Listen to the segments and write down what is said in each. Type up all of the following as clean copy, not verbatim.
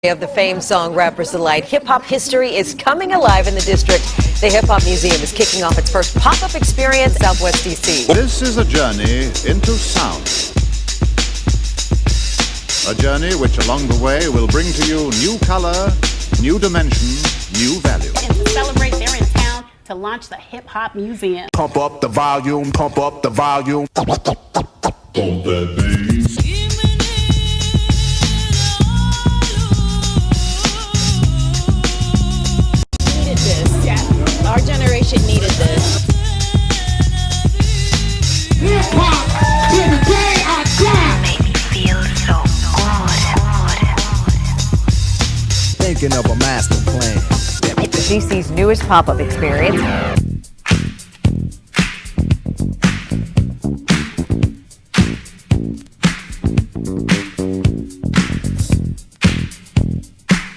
Of the famed song Rapper's Delight, hip-hop history is coming alive in the district. The Hip Hop Museum is kicking off its first pop-up experience in Southwest D.C. This is a journey into sound. A journey which along the way will bring to you new color, new dimension, new value. And to celebrate, they're in town to launch the Hip Hop Museum. Pump up the volume, pump up the volume. Pump that bass. Our generation needed this. Hip-hop, till the day I die. Make me feel so good. Thinking of a master plan. DC's newest pop-up experience.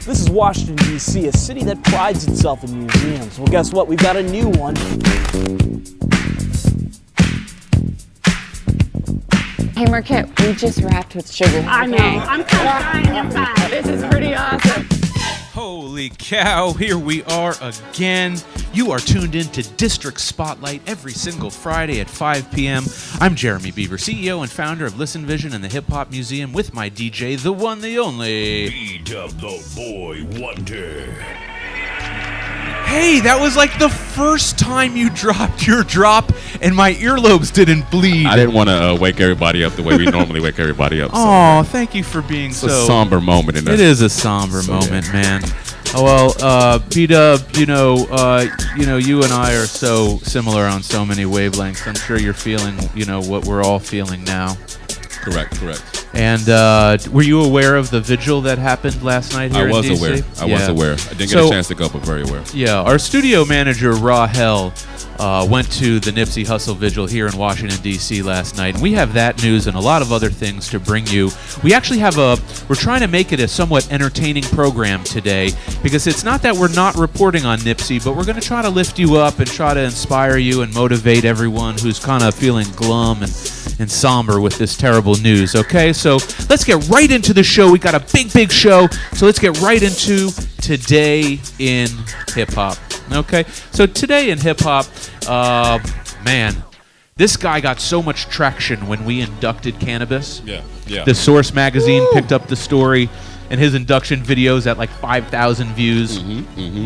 This is Washington, D.C., a city that prides itself in museums. Well, guess what? We've got a new one. Hey, Marquette, we just wrapped with sugar. I know. I'm kind of crying. This is pretty awesome. Holy cow, here we are again. You are tuned in to District Spotlight every single Friday at 5 p.m. I'm Jeremy Beaver, CEO and founder of Listen Vision and the Hip Hop Museum, with my DJ, the one, the only... B-Dub the Boy Wonder. Hey, that was like the first time you dropped your drop and my earlobes didn't bleed. I didn't want to wake everybody up the way we normally wake everybody up. Oh, thank you for being it's a somber moment. It is a somber moment, man. Oh, well, B-Dub, you know, you and I are so similar on so many wavelengths. I'm sure you're feeling, what we're all feeling now. Correct. And were you aware of the vigil that happened last night here in DC? I was aware. I didn't get a chance to go, but very aware. Yeah, our studio manager, Rahel, went to the Nipsey Hussle vigil here in Washington, D.C. last night. And we have that news and a lot of other things to bring you. We actually we're trying to make it a somewhat entertaining program today, because it's not that we're not reporting on Nipsey, but we're going to try to lift you up and try to inspire you and motivate everyone who's kind of feeling glum and somber with this terrible news, okay? So let's get right into the show. We got a big show, so let's get right into Today in Hip Hop, okay? So Today in Hip Hop, man, this guy got so much traction when we inducted Cannabis. Yeah. The Source magazine picked up the story, and his induction videos at like 5,000 views.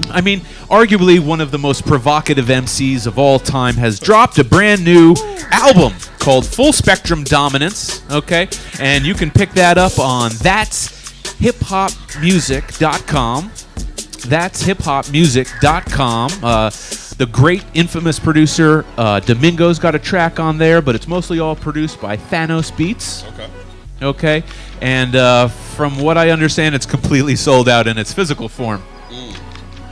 I mean, arguably one of the most provocative MCs of all time has dropped a brand new album called Full Spectrum Dominance, okay? And you can pick that up on thatshiphopmusic.com. Thatshiphopmusic.com. The great, infamous producer Domingo's got a track on there, but it's mostly all produced by Thanos Beats. Okay, and from what I understand, it's completely sold out in its physical form.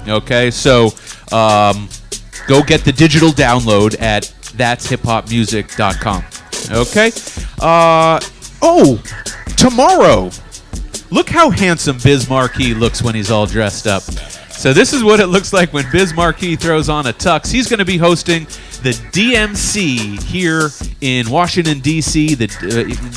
Okay, so go get the digital download at thatshiphopmusic.com. Okay, tomorrow, look how handsome Biz Markie looks when he's all dressed up. So this is what it looks like when Biz Markie throws on a tux. He's going to be hosting the DMC here in Washington, D.C., the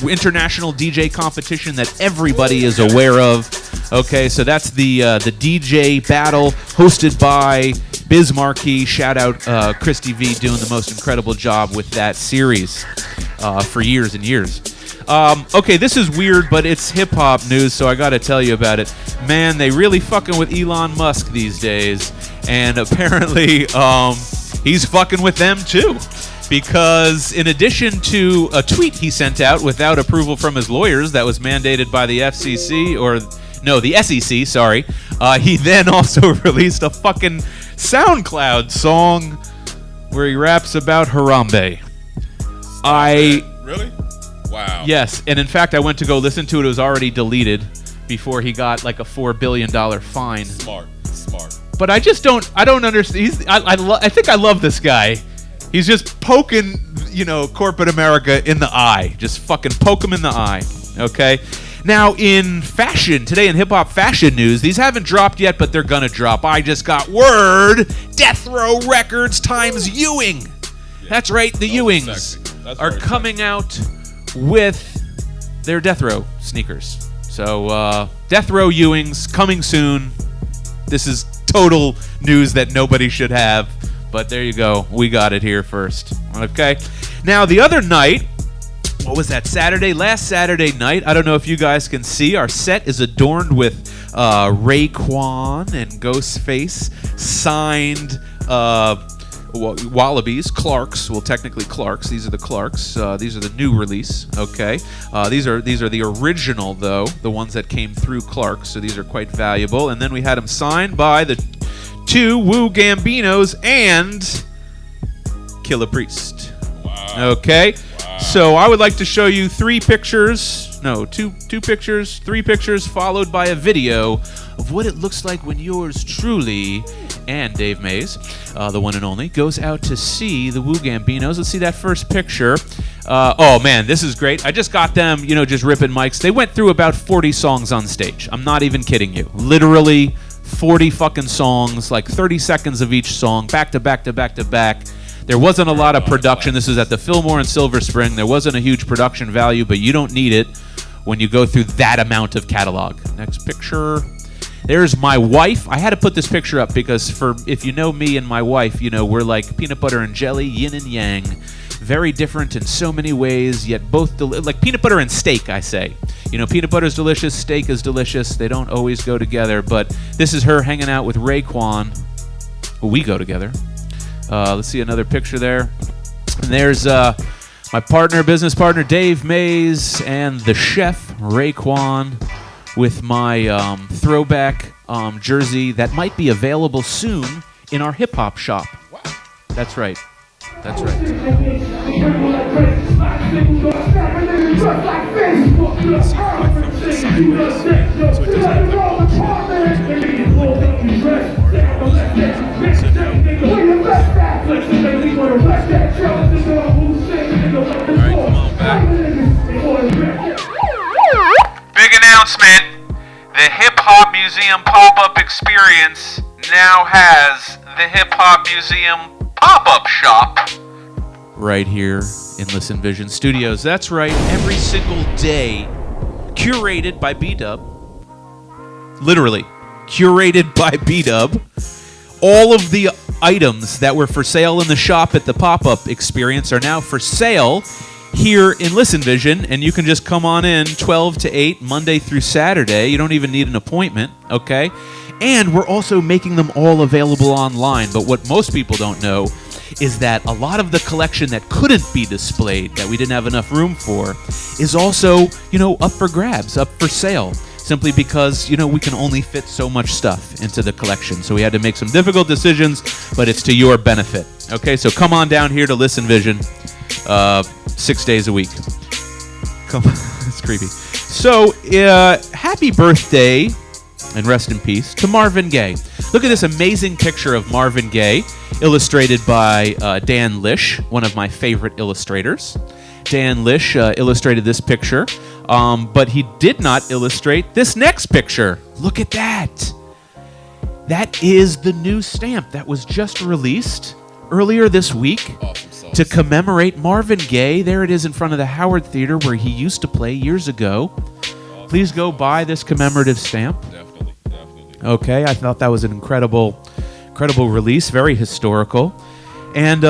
international DJ competition that everybody is aware of. Okay, so that's the DJ battle hosted by Biz Markie. Shout out Christy V doing the most incredible job with that series for years and years. Okay, this is weird, but it's hip-hop news, so I got to tell you about it. Man, they really fucking with Elon Musk these days, and apparently he's fucking with them too, because in addition to a tweet he sent out without approval from his lawyers that was mandated by the the SEC, sorry, he then also released a fucking SoundCloud song where he raps about Harambe. Really? Wow. Yes, and in fact, I went to go listen to it. It was already deleted before he got like a $4 billion fine. Smart. But I don't understand. I think I love this guy. He's just poking, corporate America in the eye. Just fucking poke him in the eye, okay? Now, in fashion, today in hip-hop fashion news, these haven't dropped yet, but they're gonna drop. I just got word, Death Row Records times Ewing. Yeah. That's right, the Ewings are coming out with their Death Row sneakers. So, Death Row Ewings coming soon. This is total news that nobody should have, but there you go. We got it here first. Okay. Now, the other night, what was that, last Saturday night, I don't know if you guys can see, our set is adorned with Raekwon and Ghostface signed Wallabies, Clarks, well, technically Clarks. These are the Clarks. These are the new release. Okay, these are the original though, the ones that came through Clarks. So these are quite valuable. And then we had them signed by the two Wu Gambinos and Killah Priest. Wow. Okay, wow. So I would like to show you two pictures, three pictures, followed by a video of what it looks like when yours truly and Dave Mays, the one and only, goes out to see the Wu Gambinos. Let's see that first picture. Oh man, this is great. I just got them, just ripping mics. They went through about 40 songs on stage. I'm not even kidding you. Literally 40 fucking songs, like 30 seconds of each song, back to back to back to back. There wasn't a lot of production. This was at the Fillmore in Silver Spring. There wasn't a huge production value, but you don't need it when you go through that amount of catalog. Next picture. There's my wife. I had to put this picture up because if you know me and my wife, we're like peanut butter and jelly, yin and yang. Very different in so many ways, yet both like peanut butter and steak, I say. Peanut butter is delicious, steak is delicious. They don't always go together, but this is her hanging out with Raekwon. Well, we go together. Let's see another picture there. And there's my business partner, Dave Mays, and the chef, Raekwon, with my throwback jersey that might be available soon in our hip-hop shop. Wow. That's right. That's right. Big announcement. The Hip Hop Museum pop-up experience now has the Hip Hop Museum pop-up shop right here in Listen Vision Studios. That's right, every single day, curated by B-Dub. Literally, curated by B-Dub. All of the items that were for sale in the shop at the pop-up experience are now for sale here in Listen Vision, and you can just come on in 12 to 8, Monday through Saturday. You don't even need an appointment, okay? And we're also making them all available online, but what most people don't know is that a lot of the collection that couldn't be displayed, that we didn't have enough room for, is also, up for grabs, up for sale, simply because, we can only fit so much stuff into the collection. So we had to make some difficult decisions, but it's to your benefit, okay? So come on down here to Listen Vision. 6 days a week. Come on, it's creepy. So, happy birthday and rest in peace to Marvin Gaye. Look at this amazing picture of Marvin Gaye, illustrated by Dan Lish, one of my favorite illustrators. Dan Lish illustrated this picture, but he did not illustrate this next picture. Look at that. That is the new stamp that was just released earlier this week. Awesome. To commemorate Marvin Gaye. There it is in front of the Howard Theater where he used to play years ago. Awesome. Please go buy this commemorative stamp. Definitely. Okay, I thought that was an incredible release, very historical. And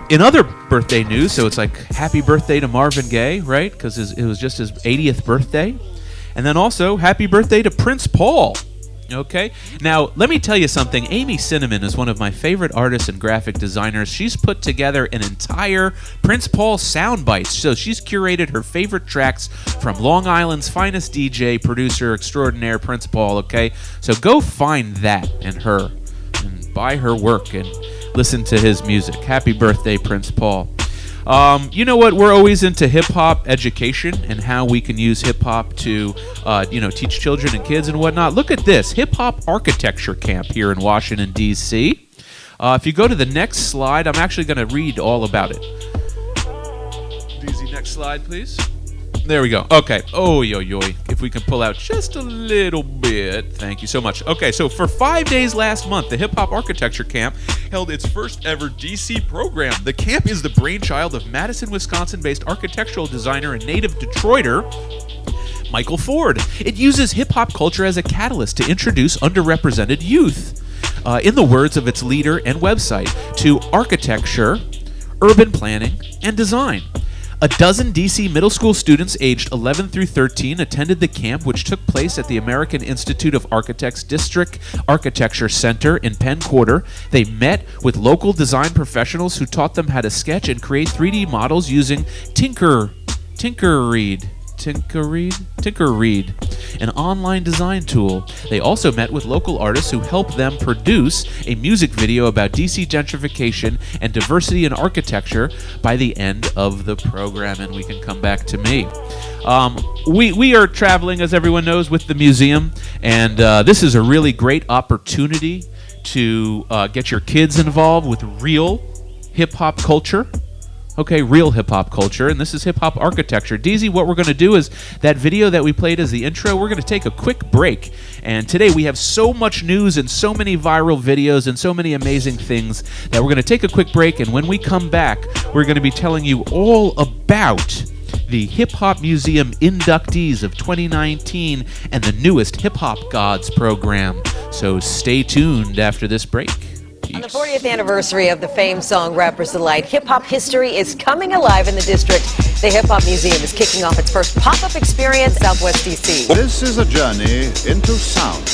in other birthday news, so it's like happy birthday to Marvin Gaye, right? Because it was just his 80th birthday. And then also happy birthday to Prince Paul. Okay, now let me tell you something. Amy Cinnamon is one of my favorite artists and graphic designers. She's put together an entire Prince Paul soundbite. So she's curated her favorite tracks from Long Island's finest DJ, producer extraordinaire, Prince Paul. Okay, so go find that and her and buy her work and listen to his music. Happy birthday, Prince Paul. You know what? We're always into hip-hop education and how we can use hip-hop to, teach children and kids and whatnot. Look at this. Hip-hop architecture camp here in Washington, D.C. If you go to the next slide, I'm actually going to read all about it. DZ, next slide, please. There we go. Okay. Oh, yo. If we can pull out just a little bit. Thank you so much. Okay, so for 5 days last month, the Hip Hop Architecture Camp held its first ever DC program. The camp is the brainchild of Madison, Wisconsin-based architectural designer and native Detroiter Michael Ford. It uses hip-hop culture as a catalyst to introduce underrepresented youth, in the words of its leader and website, to architecture, urban planning, and design. A dozen DC middle school students aged 11 through 13 attended the camp, which took place at the American Institute of Architects District Architecture Center in Penn Quarter. They met with local design professionals who taught them how to sketch and create 3D models using Tinkerread, an online design tool. They also met with local artists who helped them produce a music video about DC gentrification and diversity in architecture by the end of the program. And we can come back to me. We are traveling, as everyone knows, with the museum, and this is a really great opportunity to get your kids involved with real hip-hop culture. Okay, real hip-hop culture, and this is hip-hop architecture. DZ, what we're going to do is that video that we played as the intro, we're going to take a quick break. And today we have so much news and so many viral videos and so many amazing things that we're going to take a quick break, and when we come back, we're going to be telling you all about the Hip Hop Museum inductees of 2019 and the newest Hip Hop Gods program. So stay tuned after this break. On the 40th anniversary of the famed song Rapper's Delight, hip-hop history is coming alive in the district. The Hip Hop Museum is kicking off its first pop-up experience in Southwest DC. This is a journey into sound.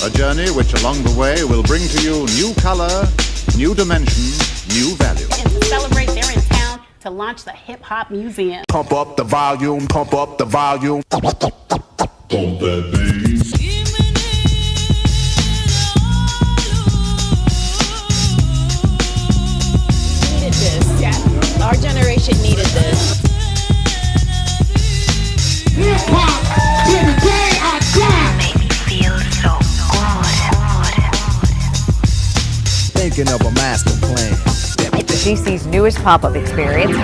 A journey which along the way will bring to you new color, new dimension, new value. And to celebrate, they're in town to launch the Hip Hop Museum. Pump up the volume, pump up the volume. Pump that bass. Our generation needed this. Hip hop to the day I die. Make me feel so good. Thinking of a master plan. DC's newest pop-up experience.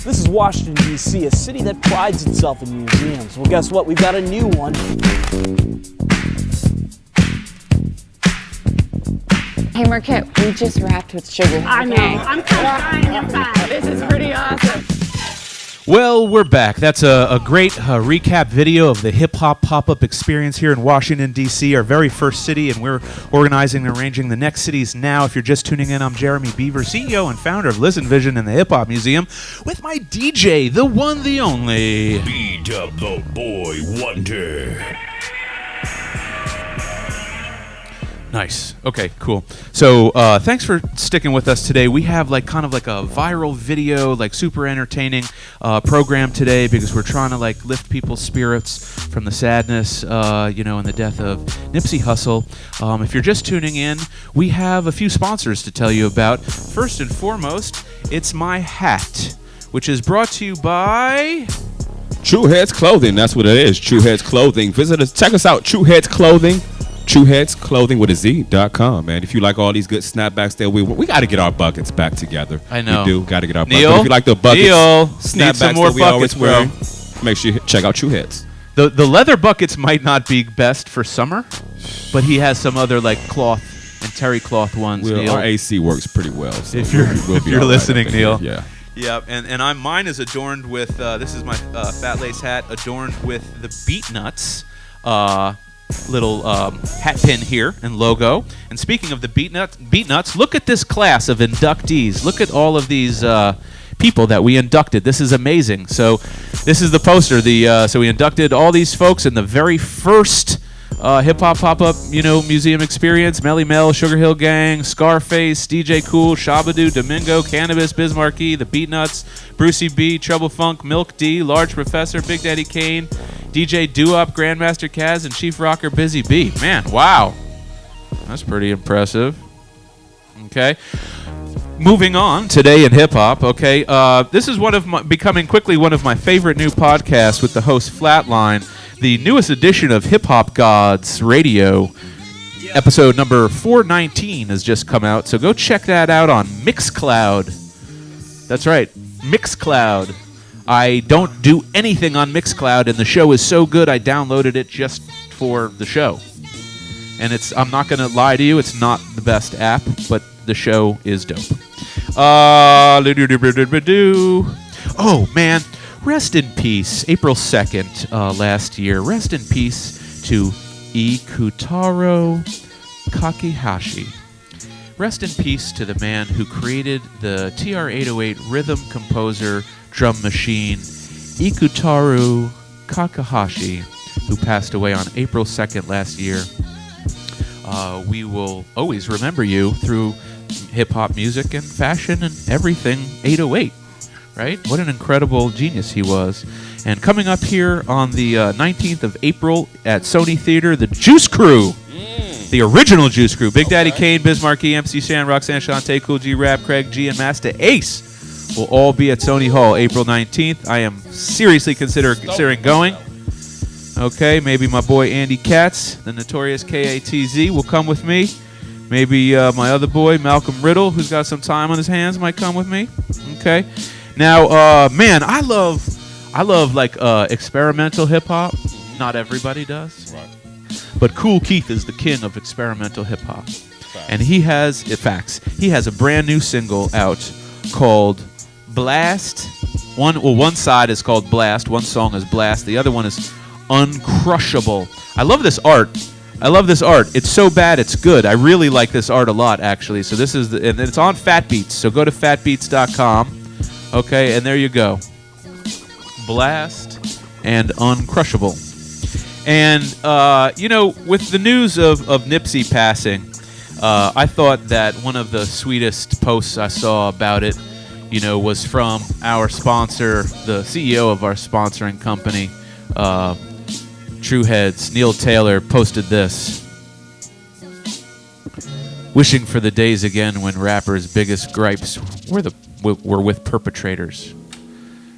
This is Washington, D.C., a city that prides itself in museums. Well, guess what? We've got a new one. Hey, Marquette, we just wrapped with sugar. I know. I'm kind of dying inside. This is pretty awesome. Well, we're back. That's a great recap video of the hip-hop pop-up experience here in Washington, D.C., our very first city, and we're organizing and arranging the next cities now. If you're just tuning in, I'm Jeremy Beaver, CEO and founder of Listen Vision and the Hip Hop Museum, with my DJ, the one, the only... B-Dub the Boy Wonder. Nice. Okay, cool. So thanks for sticking with us today. We have kind of a viral video, super entertaining program today because we're trying to lift people's spirits from the sadness, and the death of Nipsey Hussle. If you're just tuning in, we have a few sponsors to tell you about. First and foremost, it's my hat, which is brought to you by... True Heads Clothing, that's what it is. True Heads Clothing. Visit us, check us out, True Heads Clothing. TrueHeadsClothing with a Z.com, man. If you like all these good snapbacks that we got to get our buckets back together. I know. We do got to get our Neil, buckets. If you like the buckets, Neil, snapbacks some more that we always buckets, wear, make sure you check out True Heads. The leather buckets might not be best for summer, but he has some other cloth and terry cloth ones. Neil. Our AC works pretty well. So if you're listening, Neil. Yeah. Yeah, and mine is adorned with this is my fat lace hat adorned with the Beat Nuts little hat pin here and logo. And speaking of the Beat Nuts, look at this class of inductees. Look at all of these people that we inducted. This is amazing. So this is the poster. So we inducted all these folks in the very first hip hop pop-up, museum experience. Melly Mel, Sugar Hill Gang, Scarface, DJ Cool, Shabadoo, Domingo, Cannabis, Biz Markie, The Beat Nuts, Brucey B, Trouble Funk, Milk D, Large Professor, Big Daddy Kane, DJ Doo-Up, Grandmaster Kaz, and Chief Rocker Busy B. Man, wow. That's pretty impressive. Okay. Moving on, today in hip-hop, okay. This is becoming quickly one of my favorite new podcasts with the host Flatline. The newest edition of Hip Hop Gods Radio, episode number 419 has just come out, so go check that out on Mixcloud. That's right, Mixcloud. I don't do anything on Mixcloud, and the show is so good I downloaded it just for the show. and I'm not going to lie to you, it's not the best app, but the show is dope. Oh, man. Rest in peace. April 2nd last year. Rest in peace to Ikutaro Kakihashi. Rest in peace to the man who created the TR-808 rhythm composer drum machine, Ikutaro Kakihashi, who passed away on April 2nd last year. We will always remember you through hip-hop music and fashion and everything 808, right? What an incredible genius he was. And coming up here on the 19th of April at Sony Theater, the Juice Crew. The original Juice Crew. Big Daddy Kane, Biz Markie, MC Shan, Roxanne Shante, Cool G Rap, Craig G, and Master Ace will all be at Sony Hall April 19th. I am seriously considering going. Okay, maybe my boy Andy Katz, the notorious KATZ, will come with me. Maybe my other boy Malcolm Riddle, who's got some time on his hands, might come with me. Okay. Now, man, I love like experimental hip hop. Not everybody does. Right. But Kool Keith is the king of experimental hip hop. And he has a brand new single out called Blast. One side is called Blast, one song is Blast, the other one is Uncrushable. I love this art. It's so bad it's good. I really like this art a lot, actually. So this is and it's on Fat Beats. So go to fatbeats.com. Okay, and there you go. Blast and Uncrushable. And with the news of Nipsey passing, I thought that one of the sweetest posts I saw about it, was from our sponsor, the CEO of our sponsoring company, True Heads, Neil Taylor, posted this. Wishing for the days again when rappers' biggest gripes were with perpetrators.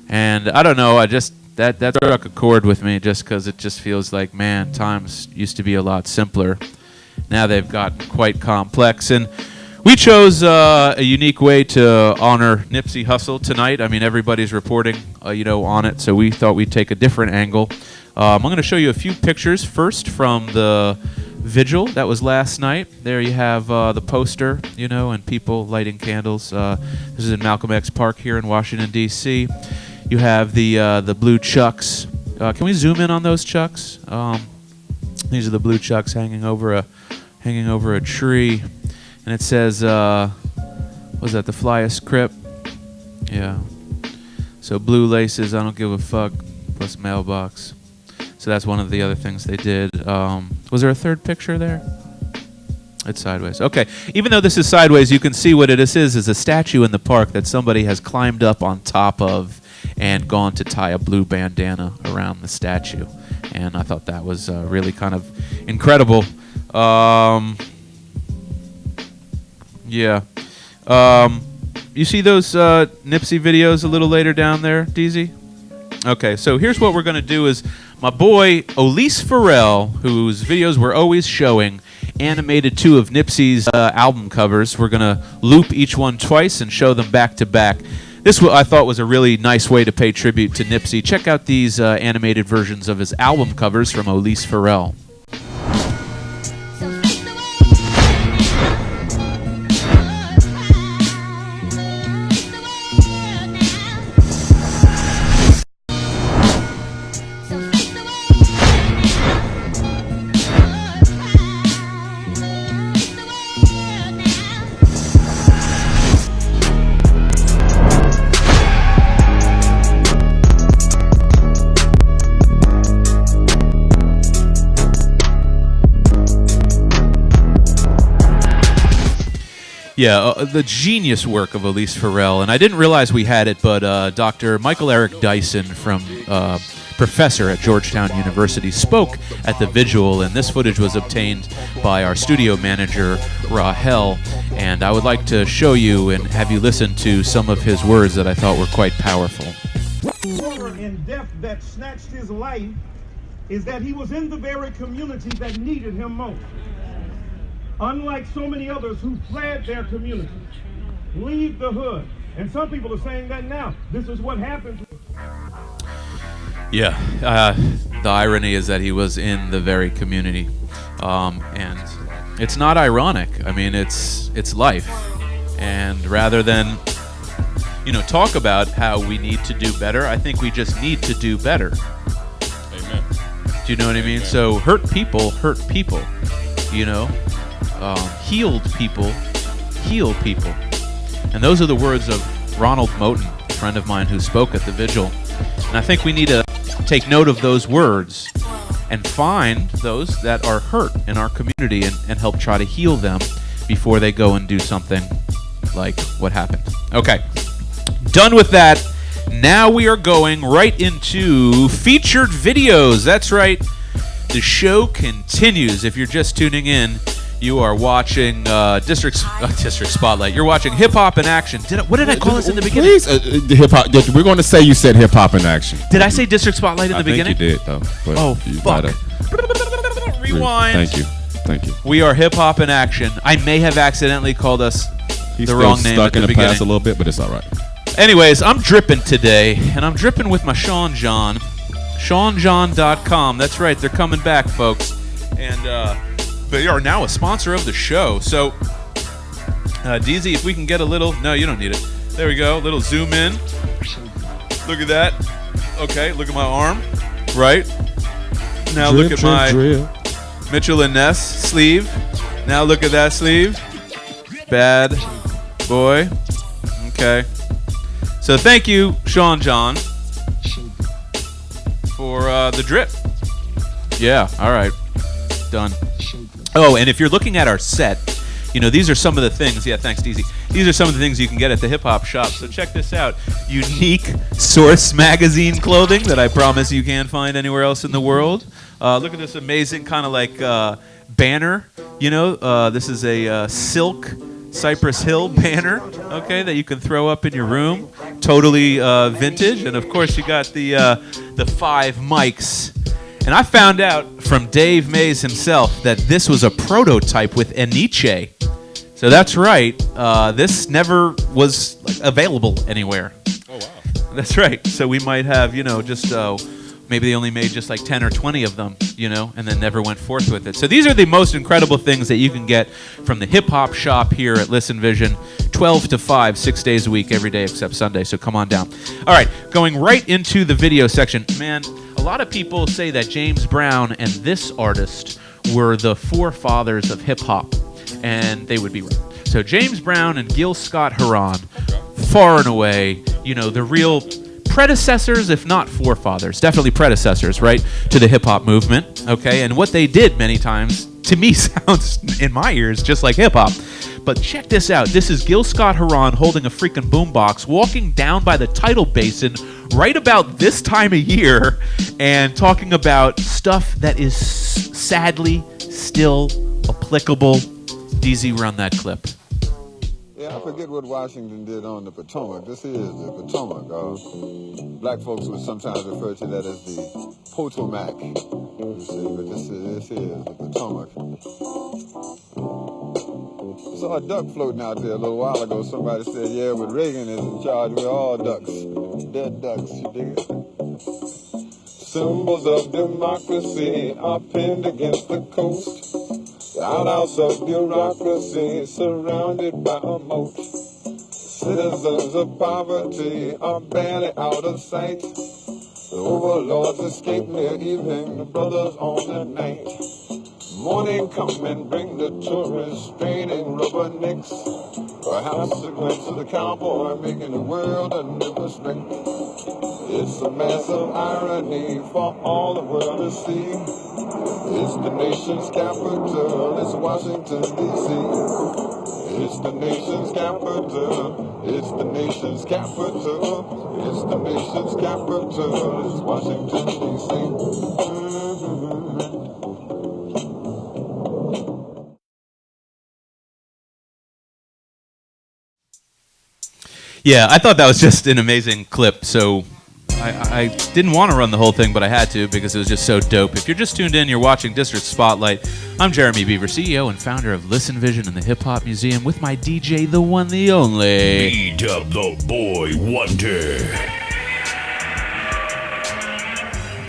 And I don't know, that struck a chord with me just because it just feels like, man, times used to be a lot simpler. Now they've got quite complex. And we chose a unique way to honor Nipsey Hussle tonight. I mean, everybody's reporting, on it, so we thought we'd take a different angle. I'm going to show you a few pictures first from the vigil that was last night. There you have the poster, and people lighting candles. This is in Malcolm X Park here in Washington, D.C. You have the blue chucks. Can we zoom in on those chucks? These are the blue chucks hanging over a tree, and it says, "Was that the Flyest Crip?" Yeah. So blue laces, I don't give a fuck. Plus mailbox. So that's one of the other things they did. Was there a third picture there? It's sideways. Okay. Even though this is sideways, you can see what it is a statue in the park that somebody has climbed up on top of and gone to tie a blue bandana around the statue. And I thought that was really kind of incredible. Yeah. You see those Nipsey videos a little later down there, DZ? Okay, so here's what we're going to do is my boy Elise Farrell, whose videos we're always showing, animated 2 of Nipsey's album covers. We're going to loop each one twice and show them back to back. This I thought was a really nice way to pay tribute to Nipsey. Check out these animated versions of his album covers from Elise Farrell. Yeah, the genius work of Elise Farrell, and I didn't realize we had it, but Dr. Michael Eric Dyson, from professor at Georgetown University, spoke at the vigil, and this footage was obtained by our studio manager, Rahel, and I would like to show you and have you listen to some of his words that I thought were quite powerful. Horror and death that snatched his life is that he was in the very community that needed him most. Unlike so many others who fled their community, leave the hood. And some people are saying that now. This is what happens. Yeah, the irony is that he was in the very community. And it's not ironic. I mean, it's life. And rather than, talk about how we need to do better, I think we just need to do better. Amen. Do you know what I mean? So hurt people, healed people, heal people. And those are the words of Ronald Moten, a friend of mine who spoke at the vigil. And I think we need to take note of those words and find those that are hurt in our community and help try to heal them before they go and do something like what happened. Okay, done with that. Now we are going right into featured videos. That's right. The show continues. If you're just tuning in, you are watching District Spotlight. You're watching Hip Hop in Action. What did I call this in the beginning? Please, hip hop. We're going to say you said Hip Hop in Action. Did I say District Spotlight in the beginning? I think you did, though. But oh, fuck. Rewind. Thank you. We are Hip Hop in Action. I may have accidentally called us the wrong name stuck at the in the beginning. past a little bit, but it's all right. Anyways, I'm dripping today, and I'm dripping with my Sean John. SeanJohn.com. That's right. They're coming back, folks. And they are now a sponsor of the show. So, DZ, if we can get a little... No, you don't need it. There we go. Little zoom in. Look at that. Okay, look at my arm. Right. Now look at my Mitchell and Ness sleeve. Now look at that sleeve. Bad boy. Okay. So thank you, Sean John, for the drip. Yeah, all right. Done. Oh, and if you're looking at our set, these are some of the things. Yeah, thanks, DZ. These are some of the things you can get at the Hip Hop Shop. So check this out. Unique Source Magazine clothing that I promise you can't find anywhere else in the world. Look at this amazing kind of like banner. This is a silk Cypress Hill banner, okay, that you can throw up in your room. Totally vintage. And, of course, you got the 5 mics. And I found out from Dave Mays himself that this was a prototype with Eniche. So that's right. This never was available anywhere. Oh, wow. That's right. So we might have, just maybe they only made just like 10 or 20 of them, and then never went forth with it. So these are the most incredible things that you can get from the Hip Hop Shop here at Listen Vision, 12 to 5, 6 days a week, every day except Sunday. So come on down. All right, going right into the video section. Man, a lot of people say that James Brown and this artist were the forefathers of hip hop, and they would be right. So James Brown and Gil Scott-Heron, far and away, the real predecessors, if not forefathers, definitely predecessors, right, to the hip-hop movement, okay? And what they did many times, to me, sounds, in my ears, just like hip-hop. But check this out. This is Gil Scott-Heron holding a freaking boombox, walking down by the tidal basin right about this time of year and talking about stuff that is sadly still applicable. DZ, run that clip. Yeah, I forget what Washington did on the Potomac. This is the Potomac. Black folks would sometimes refer to that as the Potomac. You see, but this is the Potomac. I saw a duck floating out there a little while ago. Somebody said, yeah, but Reagan is in charge. We're all ducks. Dead ducks, you dig it? Symbols of democracy are pinned against the coast. Outhouse of bureaucracy surrounded by a moat. Citizens of poverty are barely out of sight. The overlords escape near evening, the brothers on the night. Morning come and bring the tourists straining rubbernecks. Perhaps a glimpse of the cowboy making the world a new respect. It's a massive irony for all the world to see. It's the nation's capital, it's Washington, D.C. It's the nation's capital, it's the nation's capital. It's the nation's capital, it's Washington, D.C. Yeah, I thought that was just an amazing clip, so I didn't want to run the whole thing, but I had to because it was just so dope. If you're just tuned in, you're watching District Spotlight. I'm Jeremy Beaver, CEO and founder of Listen Vision and the Hip Hop Museum, with my DJ, the one, the only B-Dub the Boy Wonder.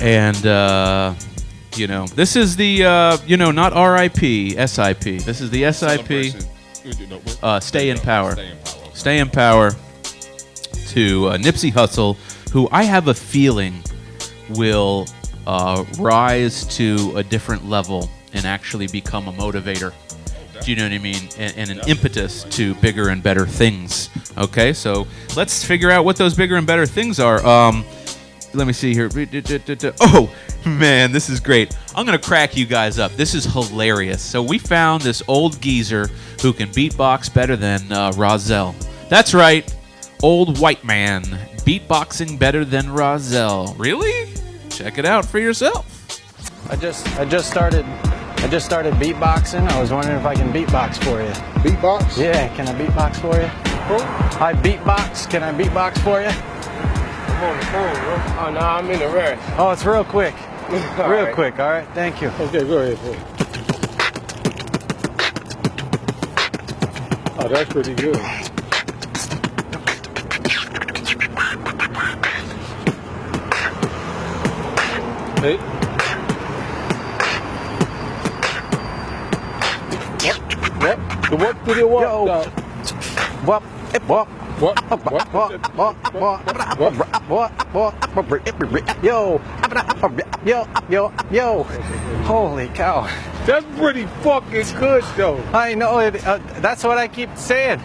And You know, this is the not R.I.P. S.I.P. This is the S.I.P. Stay in Power. Stay in Power to Nipsey Hussle, who I have a feeling will rise to a different level and actually become a motivator. Do you know what I mean? And an impetus to bigger and better things. Okay, so let's figure out what those bigger and better things are. Let me see here. Oh, man, this is great. I'm going to crack you guys up. This is hilarious. So we found this old geezer who can beatbox better than Rozelle. That's right. Old white man beatboxing better than Rozelle. Really? Check it out for yourself. I just started beatboxing. I was wondering if I can beatbox for you. Beatbox? Yeah, can I beatbox for you? Hi, beatbox. Can I beatbox for you? I'm on the phone, bro. Oh, no, I'm in a rush. Oh, it's real quick. Real quick, all right? Thank you. Okay, go ahead, bro. Oh, that's pretty good. Hey. What do you want? What? Yo. Holy cow. That's pretty fucking good, though. I know it. That's what I keep saying.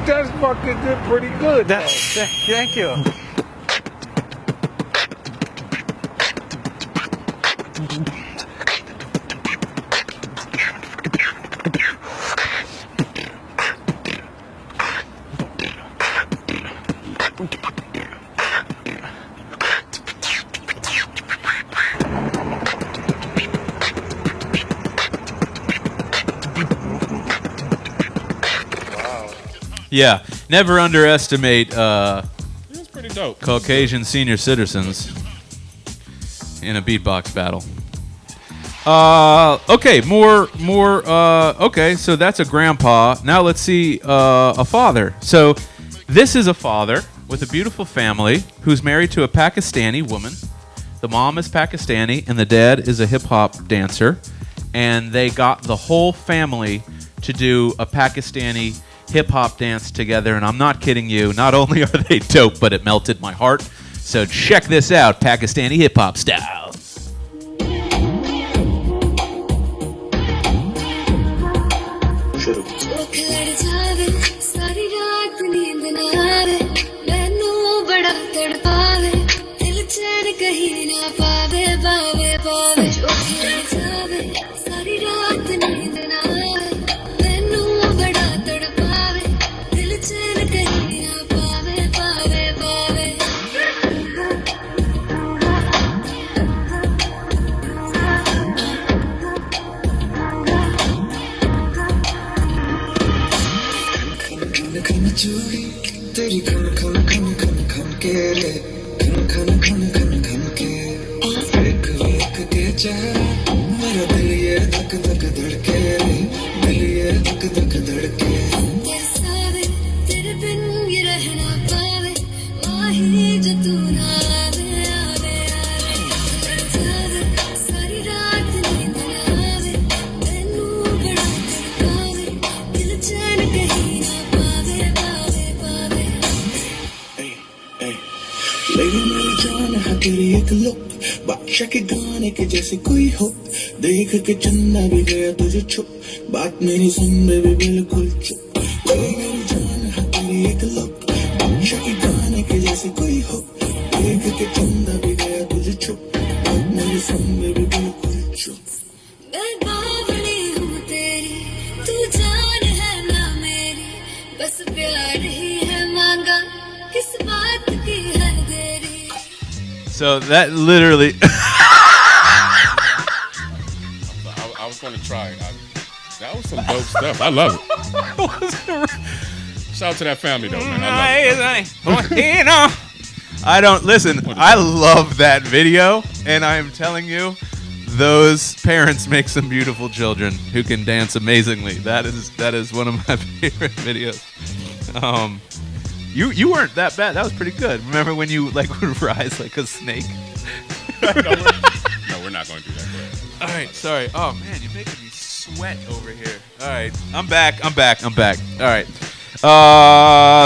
That's fucking good, pretty good. Thank you. Yeah, never underestimate That's pretty dope. Caucasian senior citizens in a beatbox battle. Okay, more. Okay, so that's a grandpa. Now let's see a father. So this is a father with a beautiful family who's married to a Pakistani woman. The mom is Pakistani and the dad is a hip hop dancer, and they got the whole family to do a Pakistani hip hop dance together, and I'm not kidding you. Not only are they dope, but it melted my heart. So check this out, Pakistani hip hop style. तेरी खन खन खन खन खन के रे खन खन खन खन खन के एक वेक के चेहरा मेरा दिल ये धक धक धड़के रे दिल ये धक धक धड़के तेरे बिन ये रहना पावे माही जो तू ना आवे आवे आवे सारी रात नींद ना आवे मैनू बड़ा तड़पावे दिल चैन कहीं ना पावे पावे पावे लेकिन मेरी जान है तेरी एक लुक बादशाह के गाने के जैसे कोई हो देख के चंदा भी गया तुझे छुप बात मेरी सुन बेबी बिल्कुल चुप मेरी जान है तेरी एक लुक बादशाह के गाने के जैसे कोई हो देख के चंदा भी गया तुझे छुप बात मेरी सुन बेबी बिल्कुल चुप मैं बावली हूँ तेरी तू जान है ना मेरी बस प्यार ही है मांगा किस बात की है देरी. So that literally. I was going to try it. That was some dope stuff. I love it. Shout out to that family, though, man. I love it. I don't listen. I love that video, and I am telling you, those parents make some beautiful children who can dance amazingly. That is one of my favorite videos. You weren't that bad. That was pretty good. Remember when you would rise like a snake? No, we're not going to do that. All right, sorry. Oh man, you're making me sweat over here. All right, I'm back. All right.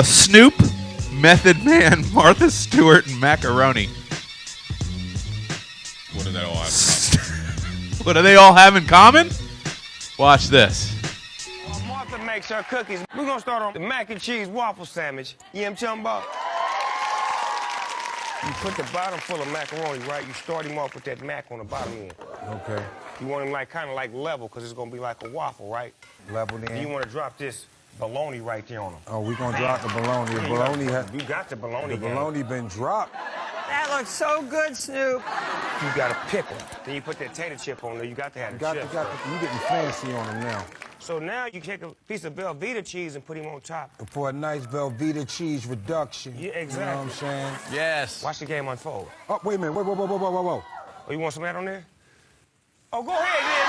Snoop, Method Man, Martha Stewart, and Macaroni. What do they all have in common? What do they all have in common? Watch this. While Martha makes her cookies, we're gonna start on the mac and cheese waffle sandwich. You know what I'm talking about? You put the bottom full of macaroni, right? You start him off with that mac on the bottom end. Okay. You want him like kind of like level, because it's gonna be like a waffle, right? Level then. And you want to drop this bologna right there on him. Oh, we gonna drop the bologna. The bologna You got the bologna. The bologna been dropped. That looks so good, Snoop. You got a pickle. Then you put that tater chip on there. You got to have the chip. You getting fancy on them now. So now you take a piece of Velveeta cheese and put him on top. For a nice Velveeta cheese reduction. Yeah, exactly. You know what I'm saying? Yes. Watch the game unfold. Oh, wait a minute. Whoa. Oh, you want some of that on there? Oh, go ahead, man.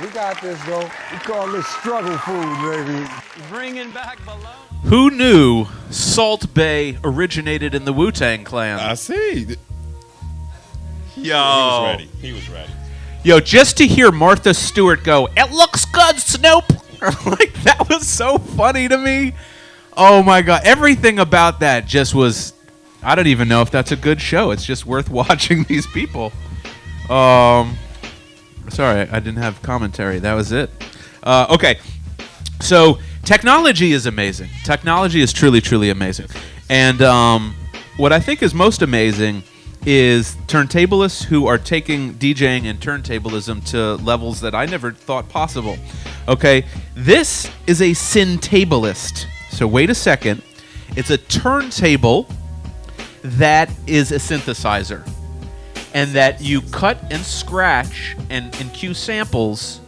We got this, though. We call this struggle food, baby. Bringing back bologna. Who knew Salt Bae originated in the Wu-Tang Clan? I see. Yo. He was ready. Yo, just to hear Martha Stewart go, "It looks good, Snoop." Like, that was so funny to me. Oh my God. Everything about that just was, I don't even know if that's a good show. It's just worth watching these people. Sorry, I didn't have commentary. That was it. Okay. So technology is amazing. Technology is truly, truly amazing. And what I think is most amazing is turntablists who are taking DJing and turntablism to levels that I never thought possible. Okay, this is a syntablist. So wait a second. It's a turntable that is a synthesizer, and that you cut and scratch and cue samples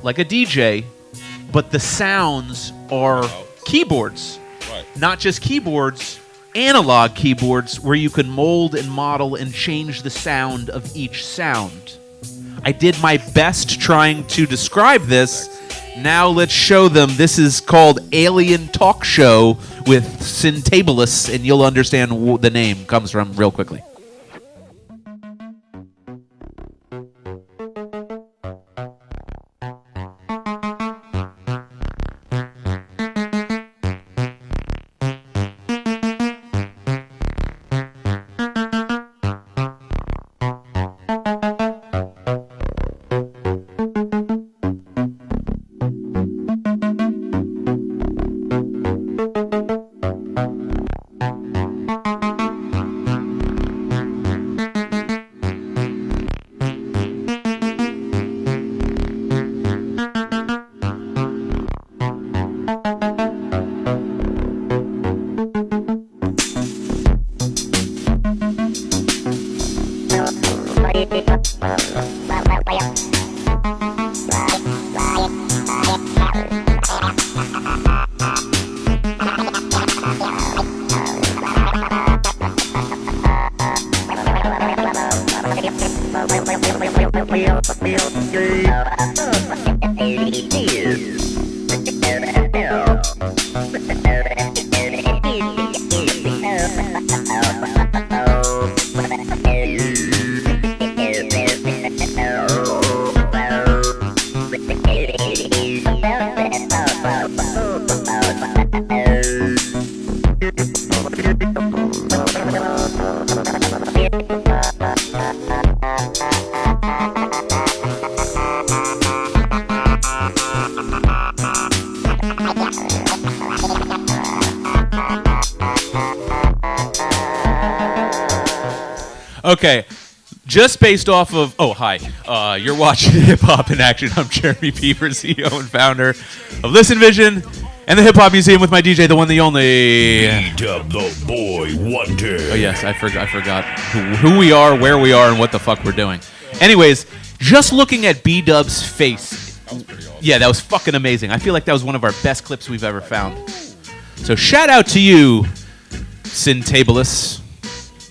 like a DJ, but the sounds are keyboards. Right. Not just keyboards, analog keyboards where you can mold and model and change the sound of each sound. I did my best trying to describe this. Now let's show them. This is called Alien Talk Show with Syntablists, and you'll understand the name comes from real quickly. Okay, just based off of... Oh, hi. You're watching Hip Hop in Action. I'm Jeremy Peeper, CEO and founder of Listen Vision and the Hip Hop Museum with my DJ, the one, the only... B-Dub the Boy Wonder. Oh, yes, I forgot who we are, where we are, and what the fuck we're doing. Anyways, just looking at B-Dub's face... That was pretty awesome. Yeah, that was fucking amazing. I feel like that was one of our best clips we've ever found. So shout out to you, Syntablists.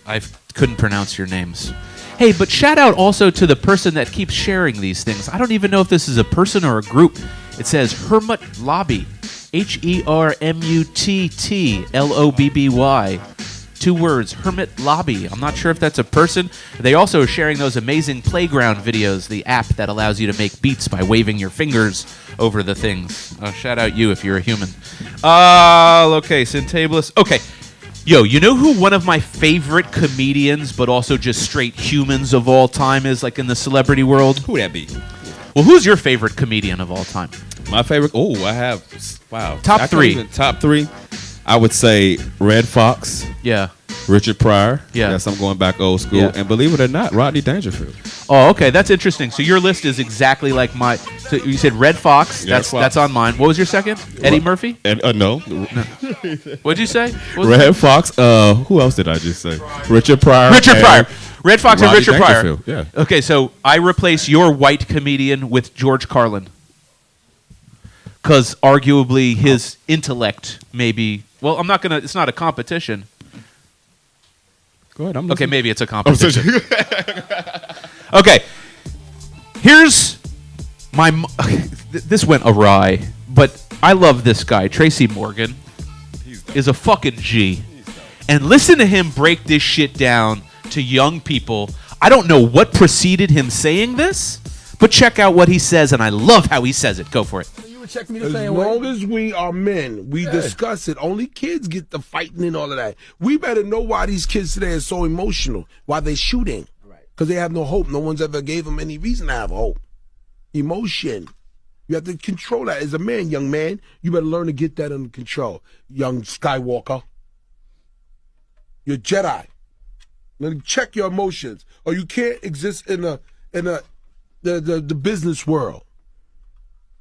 I couldn't pronounce your names. Hey, but shout out also to the person that keeps sharing these things. I don't even know if this is a person or a group. It says Hermut Lobby. HERMUTT LOBBY. 2 words, Hermit Lobby. I'm not sure if that's a person. They also are sharing those amazing playground videos, the app that allows you to make beats by waving your fingers over the things. Shout out you if you're a human. Okay, Centabulous. Okay. Yo, you know who one of my favorite comedians, but also just straight humans of all time is, like in the celebrity world? Who that be? Well, who's your favorite comedian of all time? My favorite? Oh, I have. Wow. Top 3. Top 3. I would say Red Fox. Yeah. Richard Pryor. Yeah. Yes, I'm going back old school. Yeah. And believe it or not, Rodney Dangerfield. Oh, okay. That's interesting. So your list is exactly like my. So you said Red Fox. Yeah, That's on mine. What was your second? Eddie Murphy? No. What'd you say? Red Fox. Who else did I just say? Richard Pryor. Richard Pryor. Red Fox and Rodney Richard Pryor. Dangerfield, yeah. Okay, so I replace your white comedian with George Carlin. Because arguably his intellect may be. Well, I'm not going to. It's not a competition. Go ahead. I'm Okay, listening. maybe it's a competition. Okay. Here's my. This went awry, but I love this guy. Tracy Morgan is a fucking G. And listen to him break this shit down to young people. I don't know what preceded him saying this, but check out what he says, and I love how he says it. Go for it. Check me the same way. As long as we are men, we discuss it. Only kids get the fighting and all of that. We better know why these kids today are so emotional, why they're shooting. Because they have no hope. No one's ever gave them any reason to have hope. Emotion. You have to control that. As a man, young man, you better learn to get that under control. Young Skywalker. You're Jedi. Let me check your emotions. Or you can't exist in the business world.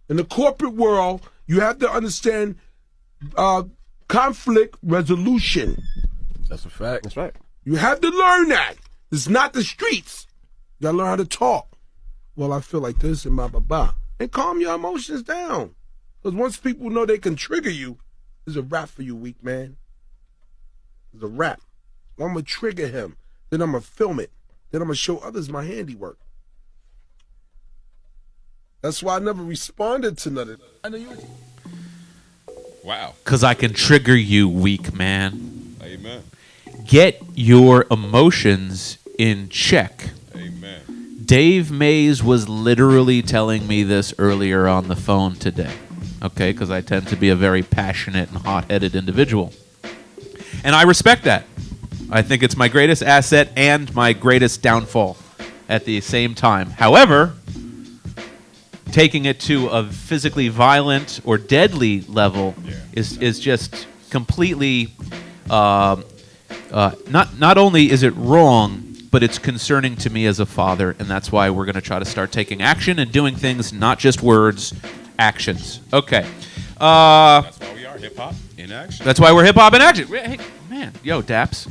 In the corporate world, you have to understand conflict resolution. That's a fact. That's right. You have to learn that. It's not the streets. You gotta learn how to talk. Well, I feel like this and blah, blah, blah. And calm your emotions down. Because once people know they can trigger you, there's a wrap for you, weak man. There's a wrap. I'm gonna trigger him. Then I'm gonna film it. Then I'm gonna show others my handiwork. That's why I never responded to nothing. I know you. Wow. Because I can trigger you, weak man. Amen. Get your emotions in check. Amen. Dave Mays was literally telling me this earlier on the phone today. Okay, because I tend to be a very passionate and hot-headed individual. And I respect that. I think it's my greatest asset and my greatest downfall at the same time. However, taking it to a physically violent or deadly level is just completely not only is it wrong, but it's concerning to me as a father, and that's why we're going to try to start taking action and doing things, not just words, actions. Okay. That's why we are hip-hop in action. That's why we're hip-hop in action. Hey, man. Yo, Daps.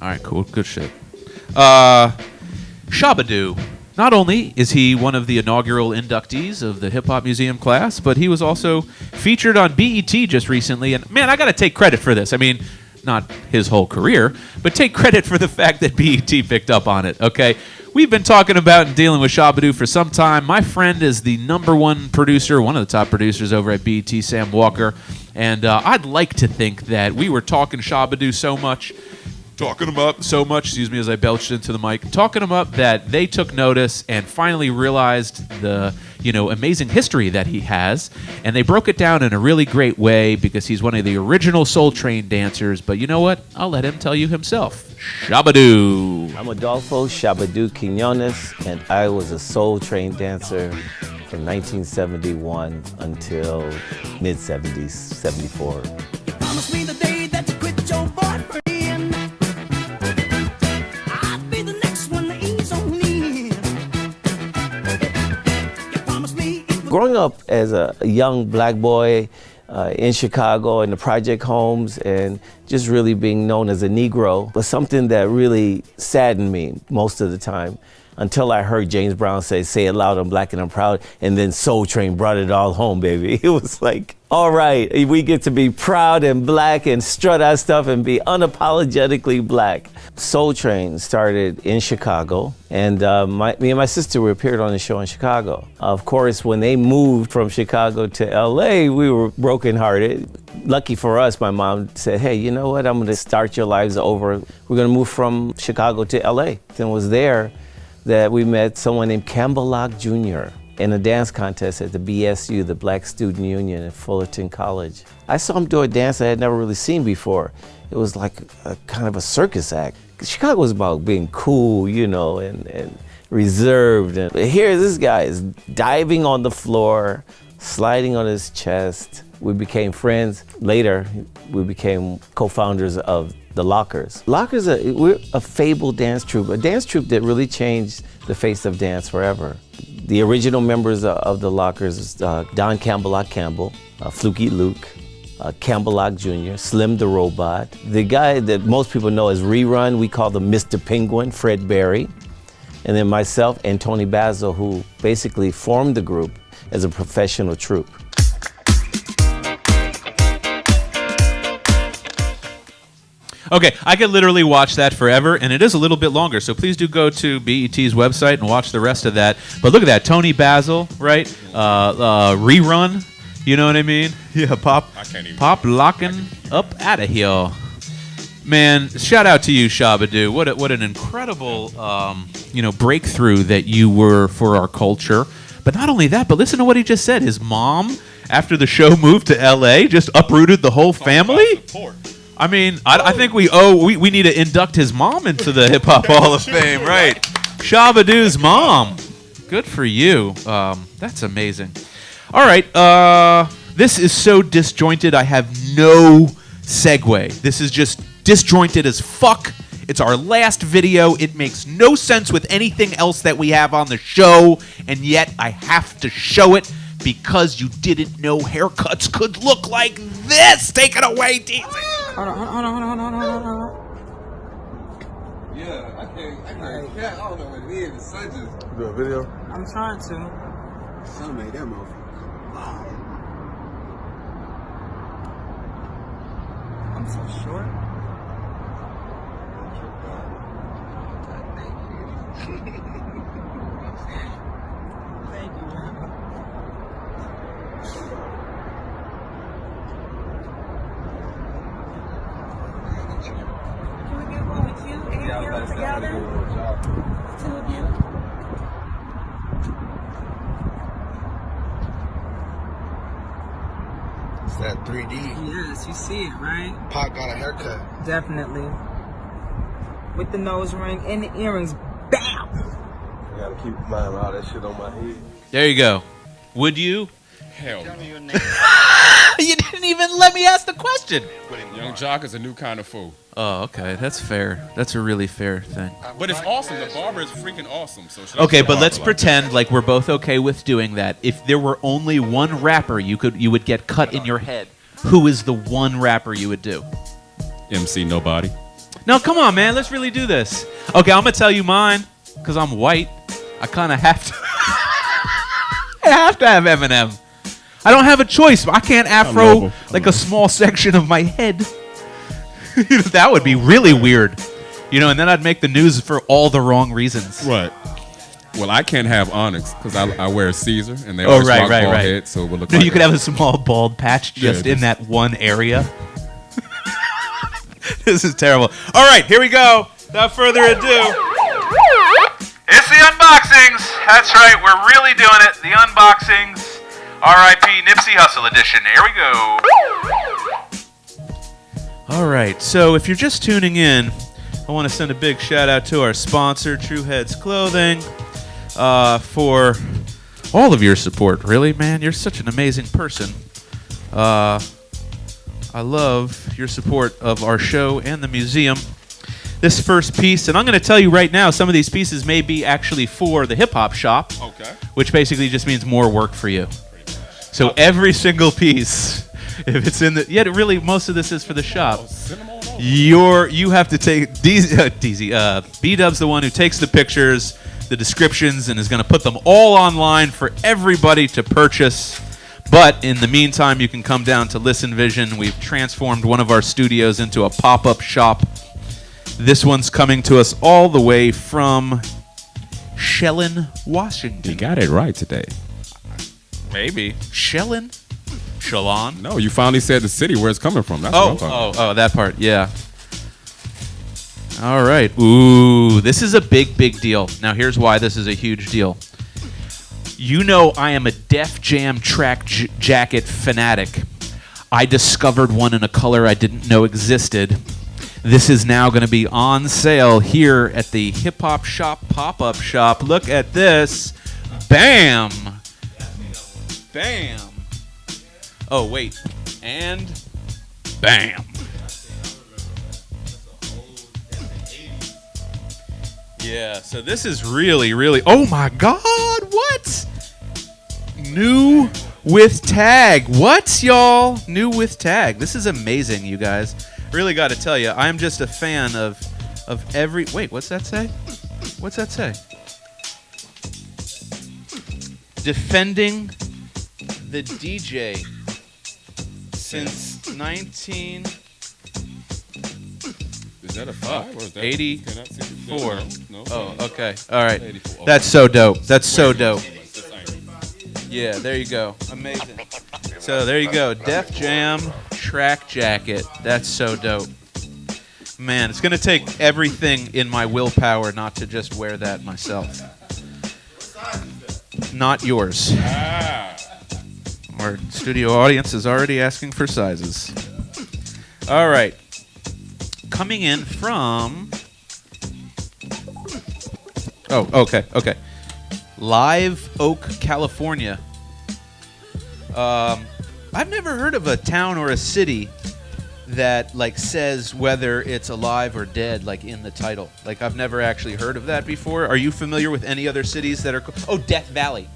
All right, cool. Good shit. Shabadoo. Not only is he one of the inaugural inductees of the Hip Hop Museum class, but he was also featured on BET just recently. And man, I got to take credit for this. I mean, not his whole career, but take credit for the fact that BET picked up on it, okay? We've been talking about and dealing with Shabadoo for some time. My friend is the #1 producer, one of the top producers over at BET, Sam Walker. And I'd like to think that we were talking Shabadoo so much, excuse me as I belched into the mic, talking them up that they took notice and finally realized the amazing history that he has, and they broke it down in a really great way because he's one of the original Soul Train dancers. But you know what? I'll let him tell you himself. Shabadoo. I'm Adolfo Shabadoo Quinones, and I was a Soul Train dancer from 1971 until mid-70s, 74. Promise me the day that you quit your boyfriend. Growing up as a young black boy in Chicago in the project homes and just really being known as a Negro was something that really saddened me most of the time. until I heard James Brown say it loud, I'm black and I'm proud. And then Soul Train brought it all home, baby. It was like, all right, we get to be proud and black and strut our stuff and be unapologetically black. Soul Train started in Chicago, and me and my sister appeared on the show in Chicago. Of course, when they moved from Chicago to LA, we were brokenhearted. Lucky for us, my mom said, hey, you know what? I'm gonna start your lives over. We're gonna move from Chicago to LA. Then it was there that we met someone named Campbell Locke Jr. in a dance contest at the BSU, the Black Student Union at Fullerton College. I saw him do a dance I had never really seen before. It was like a kind of a circus act. Chicago was about being cool, you know, and reserved. And here this guy is diving on the floor, sliding on his chest. We became friends. Later, we became co-founders of the Lockers. Lockers, we're a fabled dance troupe, a dance troupe that really changed the face of dance forever. The original members of the Lockers is Don Campbell Locke Campbell, Fluky Luke, Campbell Locke Jr., Slim the Robot. The guy that most people know as Rerun, we call him Mr. Penguin, Fred Berry. And then myself and Tony Basil, who basically formed the group as a professional troupe. Okay, I could literally watch that forever, and it is a little bit longer, so please do go to BET's website and watch the rest of that. But look at that, Tony Basil, right? Rerun, you know what I mean? Yeah, pop locking up out of here. Man, shout out to you, Shabba-Doo. What an incredible breakthrough that you were for our culture. But not only that, but listen to what he just said. His mom, after the show moved to LA, just uprooted the whole family. I mean, I think we need to induct his mom into the Hip Hop Hall of Fame, right? Shabba-Doo's mom. Good for you. That's amazing. All right, this is so disjointed, I have no segue. This is just disjointed as fuck. It's our last video. It makes no sense with anything else that we have on the show, and yet I have to show it because you didn't know haircuts could look like this. Take it away, DZ. Hold on. Yeah, I can't. I don't know what it is. The sun just. Do a video? I'm trying to. The sun made that motherfucker. Wow. I'm so short. Thank you, man. Can we get one with you and him together? Two of you? It's that 3D. Yes, you see it, right? Pac got a haircut. Definitely. With the nose ring and the earrings. Bam! I gotta keep in mind all that shit on my head. There you go. Would you? Hell no. You didn't even let me ask the question. Young Jock is a new kind of fool. Oh, okay. That's fair. That's a really fair thing. But it's awesome. The barber is freaking awesome. So Okay, but let's pretend like we're both okay with doing that. If there were only one rapper you would get cut in your head, who is the one rapper you would do? MC Nobody. No, come on, man. Let's really do this. Okay, I'm going to tell you mine because I'm white. I kind of have to. I have to have Eminem. I don't have a choice. I can't afro like a small section of my head. That would be really weird. And then I'd make the news for all the wrong reasons. Right. Well, I can't have Onyx because I wear Caesar and they always rock bald head, so it would look like you could have a small bald patch just in that one area. This is terrible. All right, here we go. Without further ado. It's the unboxings. That's right, we're really doing it. The unboxings. R.I.P. Nipsey Hussle edition. Here we go. All right, so if you're just tuning in, I want to send a big shout out to our sponsor, True Heads Clothing, for all of your support. Really, man, you're such an amazing person. I love your support of our show and the museum. This first piece, and I'm going to tell you right now, some of these pieces may be actually for the hip-hop shop, which basically just means more work for you. So every single piece, if it's in the... Yeah, really, most of this is for the shop. You have to take... B-Dub's the one who takes the pictures, the descriptions and is going to put them all online for everybody to purchase. But in the meantime, you can come down to Listen Vision. We've transformed one of our studios into a pop-up shop. This one's coming to us all the way from Shellen, Washington. You got it right today. Maybe. Shellen? Shallon? No, you finally said the city where it's coming from. That's what I'm talking about. That part, yeah. All right. Ooh, this is a big, big deal. Now, here's why this is a huge deal. You know I am a Def Jam track jacket fanatic. I discovered one in a color I didn't know existed. This is now going to be on sale here at the Hip Hop Shop pop-up shop. Look at this. Bam! Bam! Oh, wait. And bam! Yeah, so this is really, really... Oh, my God! What? New with tag. What, y'all? New with tag. This is amazing, you guys. Really got to tell you, I'm just a fan of every... Wait, what's that say? What's that say? Defending the DJ since 19... Is that a 5 or is that 84? No. Oh, okay. All right. That's so dope. That's so dope. Yeah, there you go. Amazing. So there you go. Def Jam track jacket. That's so dope. Man, it's going to take everything in my willpower not to just wear that myself. Not yours. Our studio audience is already asking for sizes. All right. Coming in from... Oh, okay. Live Oak, California. I've never heard of a town or a city that like says whether it's alive or dead, like in the title. Like I've never actually heard of that before. Are you familiar with any other cities that are? Oh, Death Valley.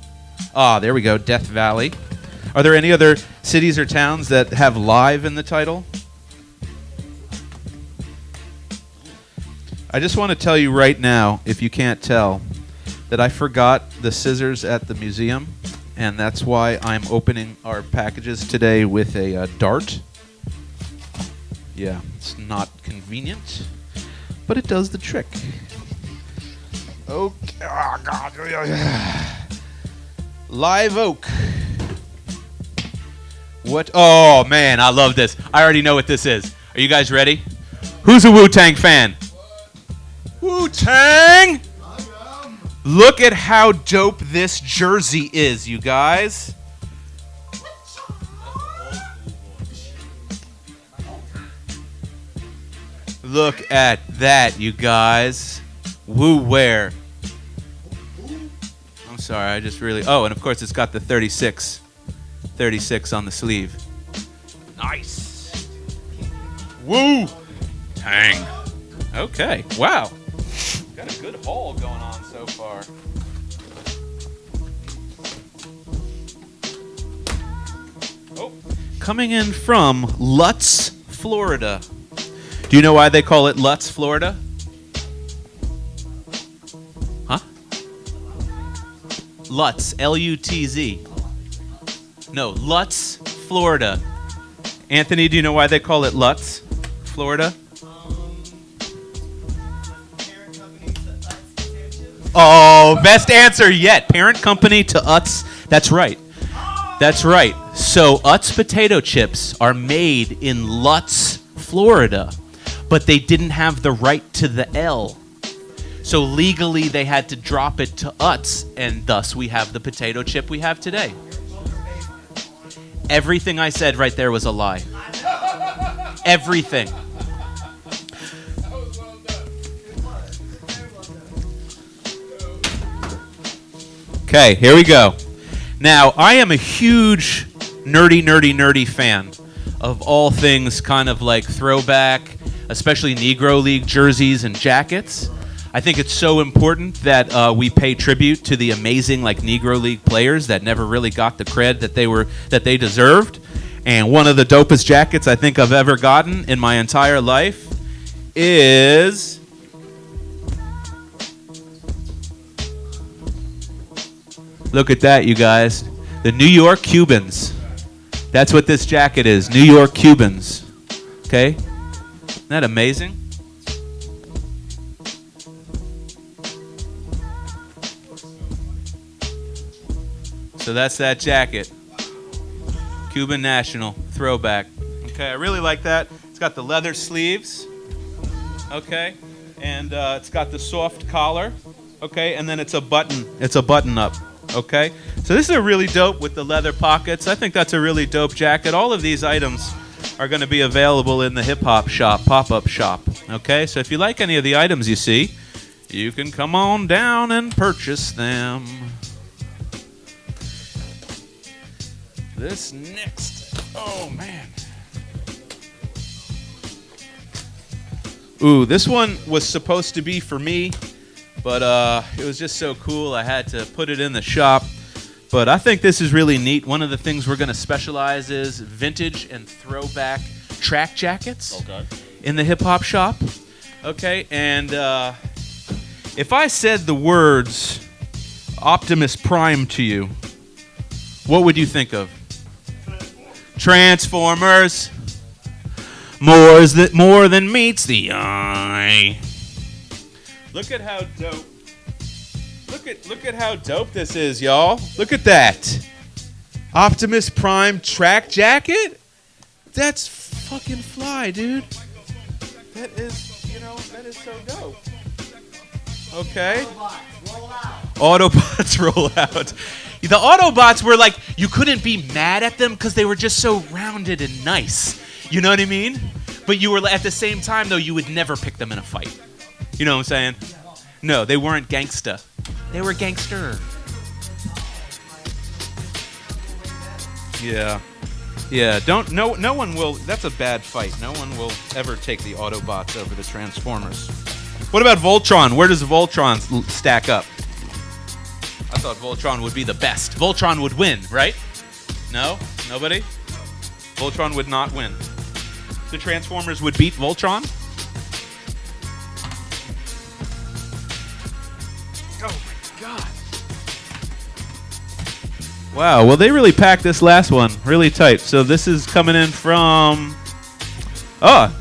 Ah, there we go, Death Valley. Are there any other cities or towns that have live in the title? I just want to tell you right now, if you can't tell, that I forgot the scissors at the museum, and that's why I'm opening our packages today with a dart. Yeah, it's not convenient, but it does the trick. Okay. Oh, God. Live Oak. What? Oh, man, I love this. I already know what this is. Are you guys ready? Who's a Wu-Tang fan? Wu-Tang! Look at how dope this jersey is, you guys. Look at that, you guys. Wu wear. I'm sorry, I just really... Oh, and of course it's got the 36 on the sleeve. Nice. Wu-Tang. Okay, wow. Got a good haul going on so far. Oh, coming in from Lutz, Florida. Do you know why they call it Lutz, Florida? Huh? Lutz, L-U-T-Z. No, Lutz, Florida. Anthony, do you know why they call it Lutz, Florida? Oh, best answer yet. Parent company to Utz. That's right. That's right. So Utz potato chips are made in Lutz, Florida, but they didn't have the right to the L. So legally they had to drop it to Utz, and thus we have the potato chip we have today. Everything I said right there was a lie. Everything. Okay, here we go. Now, I am a huge nerdy fan of all things kind of like throwback, especially Negro League jerseys and jackets. I think it's so important that we pay tribute to the amazing like Negro League players that never really got the cred that they deserved. And one of the dopest jackets I think I've ever gotten in my entire life is Look at that, you guys. The New York Cubans. That's what this jacket is. New York Cubans. Okay? Isn't that amazing? So that's that jacket. Cuban National throwback. Okay, I really like that. It's got the leather sleeves. Okay, and it's got the soft collar. Okay, and then it's a button. It's a button up. Okay, so this is a really dope with the leather pockets. I think that's a really dope jacket. All of these items are going to be available in the hip hop shop, pop-up shop. Okay, so if you like any of the items you see, you can come on down and purchase them. This next, oh man. Ooh, this one was supposed to be for me, but it was just so cool I had to put it in the shop. But I think this is really neat. One of the things we're going to specialize is vintage and throwback track jackets in the hip-hop shop. Okay, and if I said the words Optimus Prime to you, what would you think of? Transformers. More than meets the eye. Look at how dope. Look at how dope this is, y'all. Look at that. Optimus Prime track jacket? That's fucking fly, dude. That is so dope. Okay. Autobots roll out. The Autobots were like, you couldn't be mad at them because they were just so rounded and nice. You know what I mean? But you were, at the same time, though, you would never pick them in a fight. You know what I'm saying? No, they weren't gangsta. They were gangster. Yeah. Yeah, no one will, that's a bad fight. No one will ever take the Autobots over the Transformers. What about Voltron? Where does Voltron stack up? I thought Voltron would be the best. Voltron would win, right? No? Nobody? Voltron would not win. The Transformers would beat Voltron? Oh my god. Wow, well they really packed this last one really tight. So this is coming in from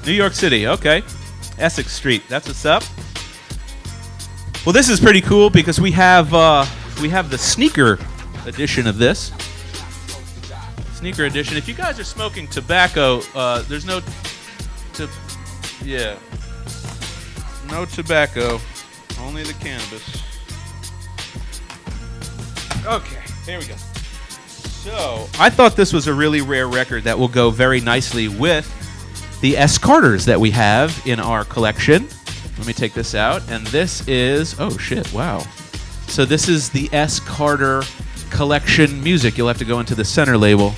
New York City. Okay. Essex Street. That's what's up. Well, this is pretty cool because we have the sneaker edition of this. Sneaker edition. If you guys are smoking tobacco, there's no tobacco, only the cannabis. Okay, here we go. So, I thought this was a really rare record that will go very nicely with the S. Carters that we have in our collection. Let me take this out, and this is, oh shit, wow. So this is the S. Carter collection music. You'll have to go into the center label.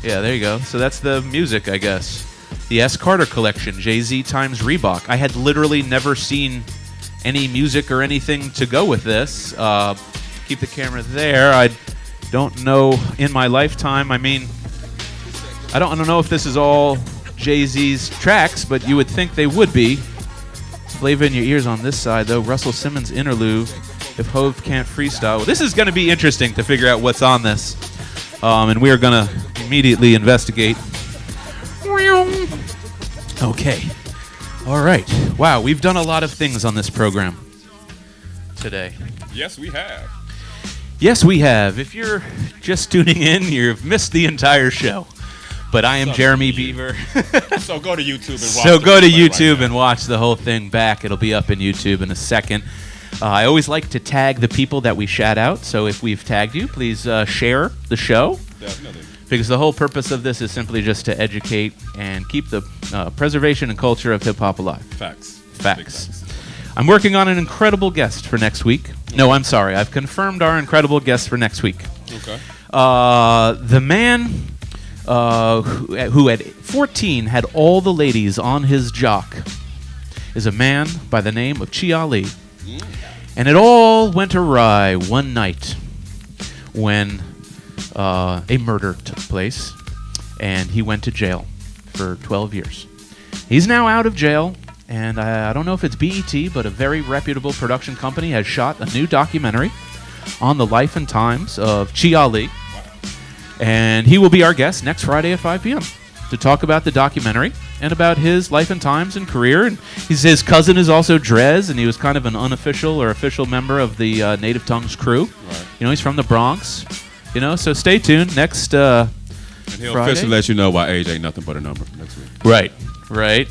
Yeah, there you go. So that's the music, I guess. The S. Carter collection, Jay-Z times Reebok. I had literally never seen any music or anything to go with this. Keep the camera there. I don't know in my lifetime. I mean, I don't know if this is all Jay-Z's tracks, but you would think they would be. Flavor in your ears on this side, though. Russell Simmons interlude. If Hove can't freestyle. Well, this is going to be interesting to figure out what's on this. And we are going to immediately investigate. Okay. All right. Wow, we've done a lot of things on this program today. Yes, we have. Yes, we have. If you're just tuning in, you've missed the entire show. But I am Jeremy Beaver. So go to YouTube and watch the whole thing back. It'll be up in YouTube in a second. I always like to tag the people that we shout out. So if we've tagged you, please share the show. Definitely. Because the whole purpose of this is simply just to educate and keep the preservation and culture of hip-hop alive. Facts. I'm working on an incredible guest for next week. No, I'm sorry. I've confirmed our incredible guest for next week. Okay. The man who at 14 had all the ladies on his jock is a man by the name of Chi Ali. And it all went awry one night when a murder took place, and he went to jail for 12 years. He's now out of jail, and I don't know if it's BET, but a very reputable production company has shot a new documentary on the life and times of Chi Ali. And he will be our guest next Friday at 5 p.m. to talk about the documentary and about his life and times and career. And his cousin is also Drez, and he was kind of an unofficial or official member of the Native Tongues crew. Right. You know, he's from the Bronx. You know, so stay tuned next and he'll Friday. officially let you know why age ain't nothing but a number next week. Right.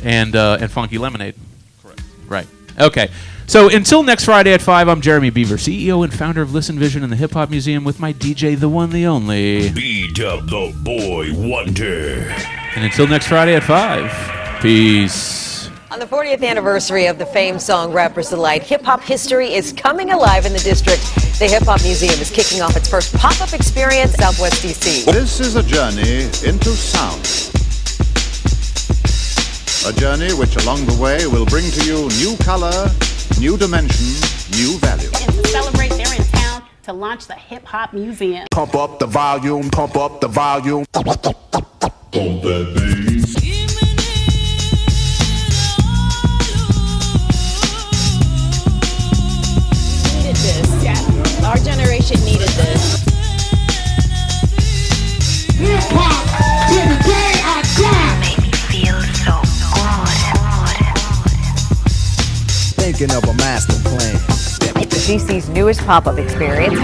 And Funky Lemonade. Correct. Right. Okay. So until next Friday at 5, I'm Jeremy Beaver, CEO and founder of Listen Vision and the Hip Hop Museum, with my DJ, the one, the only B-Dub the Boy Wonder. And until next Friday at 5, peace. On the 40th anniversary of the famed song Rappers Delight, hip-hop history is coming alive in the district. The Hip Hop Museum is kicking off its first pop-up experience in Southwest D.C. This is a journey into sound. A journey which along the way will bring to you new color, new dimension, new value. And to celebrate, they're in town to launch the Hip Hop Museum. Pump up the volume, pump up the volume. Pump that bass. Needed this, yeah. Our generation needed this. Hip hop till the day I die. Make me feel so good. Thinking of a master plan. DC's newest pop-up experience.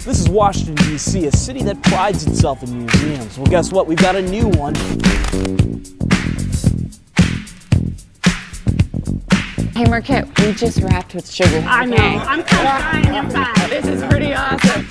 This is Washington, D.C., a city that prides itself in museums. Well, guess what? We've got a new one. Hey, Marquette, we just wrapped with sugar. I know. I'm kind of crying inside. This is pretty awesome.